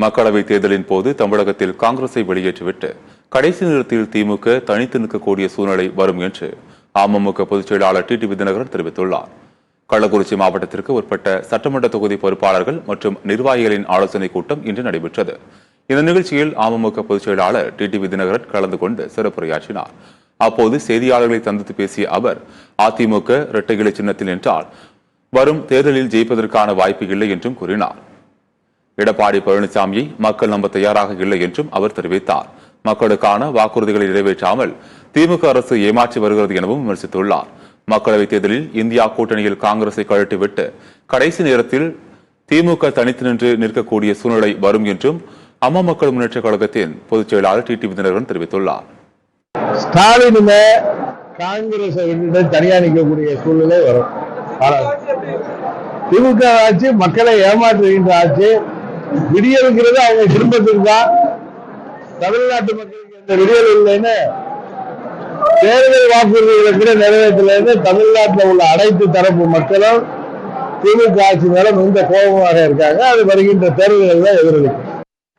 மக்களவைத் தேர்தலின் போது தமிழகத்தில் காங்கிரஸை வெளியேற்றிவிட்டு கடைசி நேரத்தில் திமுக தனித்து நிற்கக்கூடிய சூழ்நிலை வரும் என்று அமமுக பொதுச் செயலாளர் டிடிவி தினகரன் தெரிவித்துள்ளார். கள்ளக்குறிச்சி மாவட்டத்திற்கு உட்பட்ட சட்டமன்ற தொகுதி பொறுப்பாளர்கள் மற்றும் நிர்வாகிகளின் ஆலோசனைக் கூட்டம் இன்று நடைபெற்றது. இந்த நிகழ்ச்சியில் அமமுக பொதுச் செயலாளர் டிடிவி தினகரன் கலந்து கொண்டு சிறப்புரையாற்றினார். அப்போது செய்தியாளர்களை சந்தித்து பேசிய அவர், அதிமுக இரட்டை இலை சின்னத்தில் நின்றால் வரும் தேர்தலில் ஜெயிப்பதற்கான வாய்ப்பு இல்லை என்றும் கூறினார். எடப்பாடி பழனிசாமியை மக்கள் நம்ப தயாராக இல்லை என்றும் அவர் தெரிவித்தார். மக்களுக்கான வாக்குறுதிகளை நிறைவேற்றாமல் திமுக அரசு ஏமாற்றி வருகிறது எனவும் விமர்சித்துள்ளார். மக்களவைத் தேர்தலில் இந்தியா கூட்டணியில் காங்கிரஸை கழட்டிவிட்டு கடைசி நேரத்தில் திமுக தனித்து நின்று நிற்கக்கூடிய சூழ்நிலை வரும் என்றும் அம்மா மக்கள் முன்னேற்ற கழகத்தின் பொதுச் செயலாளர் டிடிவி தினகரன் தெரிவித்துள்ளார். ஸ்டாலின் காங்கிரஸ் தனியா நிற்கக்கூடிய சூழ்நிலை வரும். திமுக ஆட்சி மக்களை ஏமாற்றுகின்ற ஆட்சி. விடியல்ங்கிறது அவங்க திரும்பத்திற்கு தான். தமிழ்நாட்டு மக்களுக்கு இந்த விடியல் இல்லைன்னு தேர்தல் வாக்குறுதிகளை கூட நிறைவேற்றல. தமிழ்நாட்டில் உள்ள அனைத்து தரப்பு மக்களும் திமுக ஆட்சி மேல மிகுந்த கோபமாக இருக்காங்க. அது வருகின்ற தேர்தல்கள் தான் எதிரொலிக்கும்.